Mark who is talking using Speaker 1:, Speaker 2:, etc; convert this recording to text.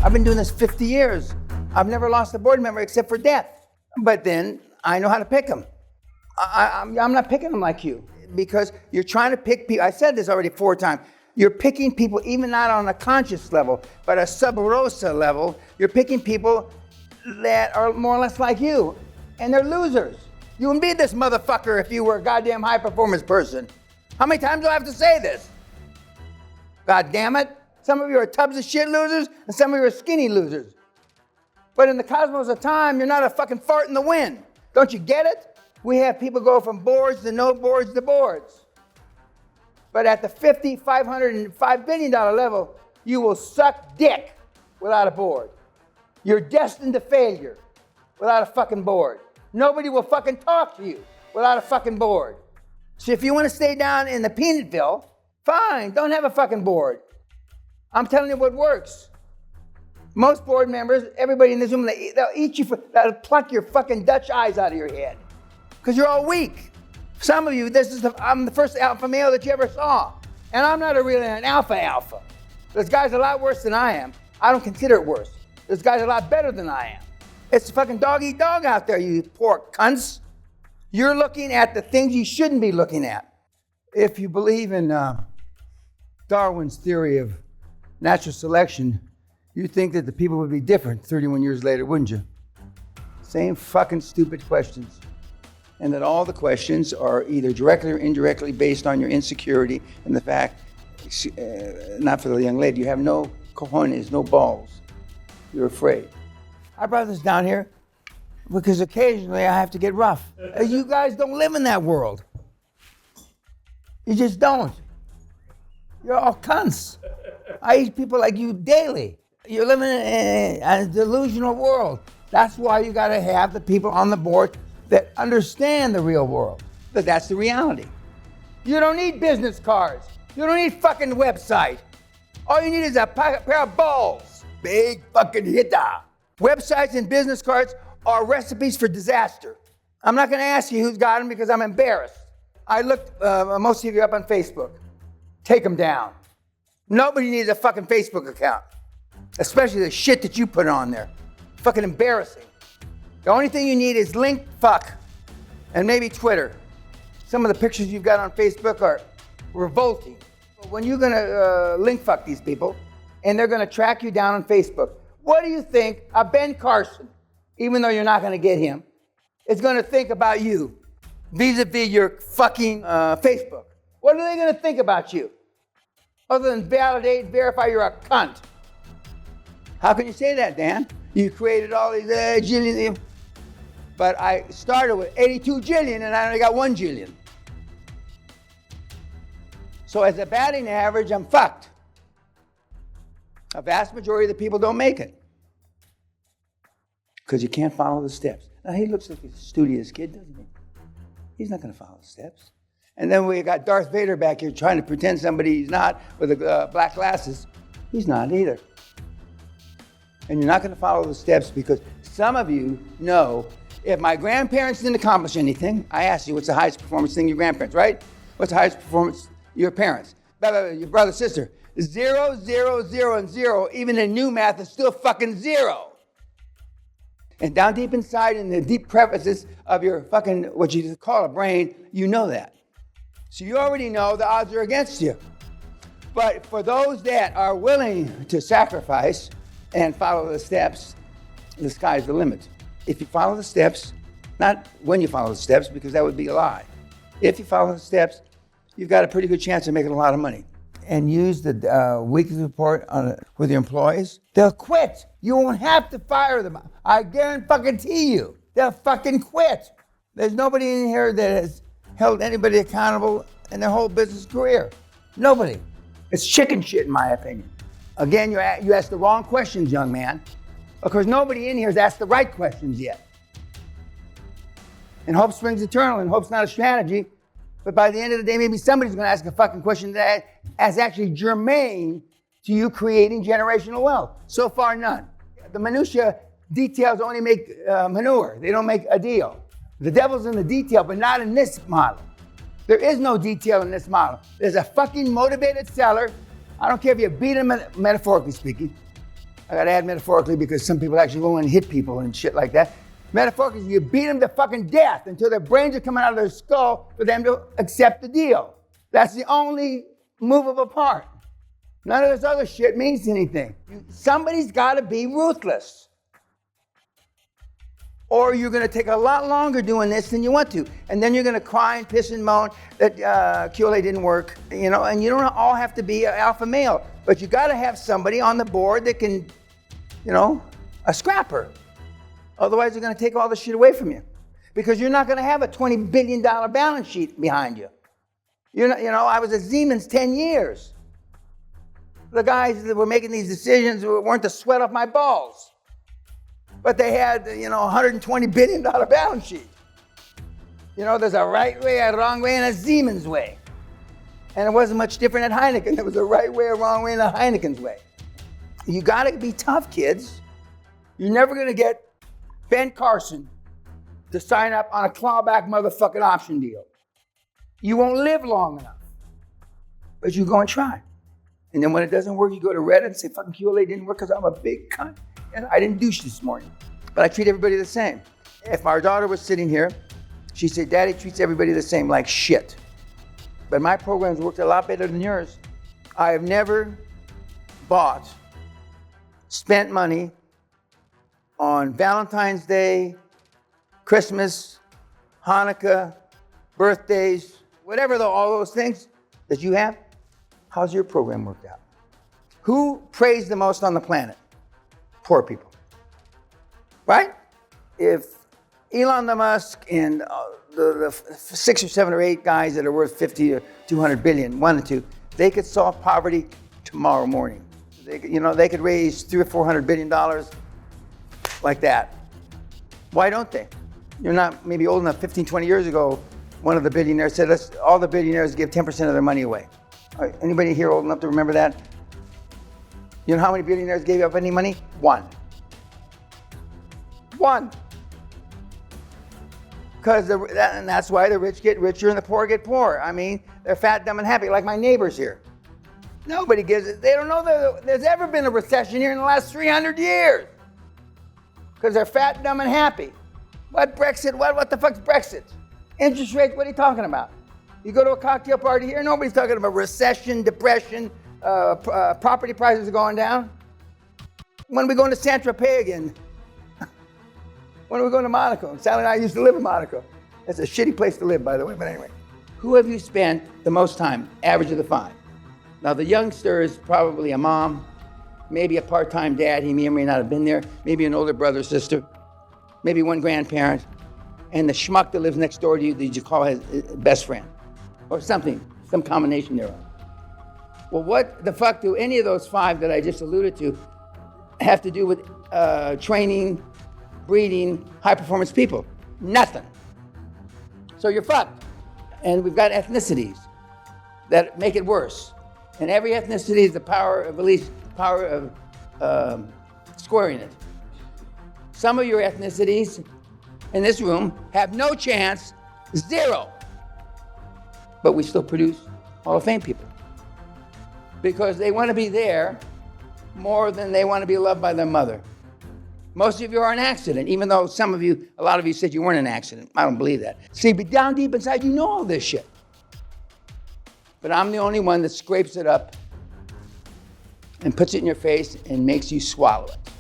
Speaker 1: I've been doing this 50 years. I've never lost a board member except for death. But then I know how to pick them. I'm not picking them like you because you're trying to pick people. I said this already 4 times. You're picking people even not on a conscious level, but a sub rosa level. You're picking people that are more or less like you, and they're losers. You wouldn't be this motherfucker if you were a goddamn high performance person. How many times do I have to say this? God damn it. Some of you are tubs of shit losers, and some of you are skinny losers. But in the cosmos of time, you're not a fucking fart in the wind. Don't you get it? We have people go from boards to no boards to boards. But at the $50, $500, and $5 billion level, you will suck dick without a board. You're destined to failure without a fucking board. Nobody will fucking talk to you without a fucking board. So if you want to stay down in the Peanutville, fine, don't have a fucking board. I'm telling you what works. Most board members, everybody in this room, they'll eat you, they'll pluck your fucking Dutch eyes out of your head. Because you're all weak. Some of you, I'm the first alpha male that you ever saw. And I'm not really an alpha. This guy's a lot worse than I am. I don't consider it worse. This guy's a lot better than I am. It's fucking dog eat dog out there, you poor cunts. You're looking at the things you shouldn't be looking at. If you believe in Darwin's theory of natural selection, you'd think that the people would be different 31 years later, wouldn't you? Same fucking stupid questions. And that all the questions are either directly or indirectly based on your insecurity and the fact, not for the young lady, you have no cojones, no balls. You're afraid. I brought this down here because occasionally I have to get rough. You guys don't live in that world. You just don't. You're all cunts. I eat people like you daily. You're living in a delusional world. That's why you gotta have the people on the board that understand the real world. But that's the reality. You don't need business cards. You don't need fucking website. All you need is a pair of balls. Big fucking hitter. Websites and business cards are recipes for disaster. I'm not gonna ask you who's got them because I'm embarrassed. I looked most of you up on Facebook. Take them down. Nobody needs a fucking Facebook account, especially the shit that you put on there. Fucking embarrassing. The only thing you need is link fuck and maybe Twitter. Some of the pictures you've got on Facebook are revolting. When you're gonna link fuck these people and they're gonna track you down on Facebook, what do you think a Ben Carson, even though you're not gonna get him, is gonna think about you vis-a-vis your fucking Facebook? What are they gonna think about you? Other than validate, verify you're a cunt. How can you say that, Dan? You created all these jillions. But I started with 82 jillion and I only got 1 jillion. So as a batting average, I'm fucked. A vast majority of the people don't make it. Because you can't follow the steps. Now he looks like a studious kid, doesn't he? He's not gonna follow the steps. And then we got Darth Vader back here trying to pretend somebody he's not with the black glasses. He's not either. And you're not gonna follow the steps because some of you know, if my grandparents didn't accomplish anything, I asked you, what's the highest performance thing? Your grandparents, right? What's the highest performance? Your parents. Your brother, sister. 0, 0, 0, and 0, even in new math, is still fucking 0. And down deep inside in the deep crevices of your fucking, what you call a brain, you know that. So you already know the odds are against you. But for those that are willing to sacrifice and follow the steps, the sky's the limit. If you follow the steps, not when you follow the steps, because that would be a lie. If you follow the steps, you've got a pretty good chance of making a lot of money. And use the weekly report with your employees, they'll quit. You won't have to fire them. I guarantee you, they'll fucking quit. There's nobody in here that has held anybody accountable in their whole business career. Nobody. It's chicken shit, in my opinion. Again, you asked the wrong questions, young man. Of course, nobody in here has asked the right questions yet. And hope springs eternal, and hope's not a strategy. But by the end of the day, maybe somebody's going to ask a fucking question that is actually germane to you creating generational wealth. So far, none. The minutia details only make manure. They don't make a deal. The devil's in the detail, but not in this model. There is no detail in this model. There's a fucking motivated seller. I don't care if you beat him, metaphorically speaking. I gotta add metaphorically because some people actually go and hit people and shit like that. Metaphorically, you beat them to fucking death until their brains are coming out of their skull for them to accept the deal. That's the only movable part. None of this other shit means anything. Somebody's gotta be ruthless. Or you're gonna take a lot longer doing this than you want to. And then you're gonna cry and piss and moan that QLA didn't work, and you don't all have to be an alpha male, but you gotta have somebody on the board that can, a scrapper. Otherwise, they're gonna take all the shit away from you. Because you're not gonna have a $20 billion balance sheet behind you. I was at Siemens 10 years. The guys that were making these decisions weren't the sweat off my balls. But they had, $120 billion balance sheet. There's a right way, a wrong way, and a Siemens way. And it wasn't much different at Heineken. There was a right way, a wrong way, and a Heineken's way. You gotta be tough, kids. You're never gonna get Ben Carson to sign up on a clawback motherfucking option deal. You won't live long enough. But you go and try. And then when it doesn't work, you go to Reddit and say, fucking QLA didn't work because I'm a big cunt. And I didn't douche this morning. But I treat everybody the same. If our daughter was sitting here, she'd say, Daddy treats everybody the same, like shit. But my programs worked a lot better than yours. I have never spent money on Valentine's Day, Christmas, Hanukkah, birthdays, whatever all those things that you have. How's your program worked out? Who prays the most on the planet? Poor people. Right? If Elon Musk and the 6 or 7 or 8 guys that are worth 50 or 200 billion, 1 or 2, they could solve poverty tomorrow morning. They could raise $300 or $400 billion like that. Why don't they? You're not maybe old enough. 15, 20 years ago, one of the billionaires said, let's all the billionaires give 10% of their money away. Anybody here old enough to remember that? You know how many billionaires gave up any money? One. Because and that's why the rich get richer and the poor get poorer. I mean, they're fat, dumb, and happy, like my neighbors here. Nobody gives it. They don't know that there's ever been a recession here in the last 300 years. Because they're fat, dumb, and happy. What Brexit? What the fuck's Brexit? Interest rates, what are you talking about? You go to a cocktail party here, nobody's talking about recession, depression, property prices are going down. When are we going to Saint-Tropez again? When are we going to Monaco? Sally and I used to live in Monaco. That's a shitty place to live, by the way, but anyway. Who have you spent the most time, average of the 5? Now, the youngster is probably a mom, maybe a part-time dad, he may or may not have been there, maybe an older brother or sister, maybe one grandparent, and the schmuck that lives next door to you that you call his best friend, or something, some combination thereof. Well, what the fuck do any of those 5 that I just alluded to have to do with training, breeding, high-performance people? Nothing. So you're fucked. And we've got ethnicities that make it worse. And every ethnicity is the power of squaring it. Some of your ethnicities in this room have no chance, 0. But we still produce Hall of Fame people. Because they want to be there more than they want to be loved by their mother. Most of you are an accident, even though a lot of you said you weren't an accident. I don't believe that. See, but down deep inside, you know all this shit. But I'm the only one that scrapes it up and puts it in your face and makes you swallow it.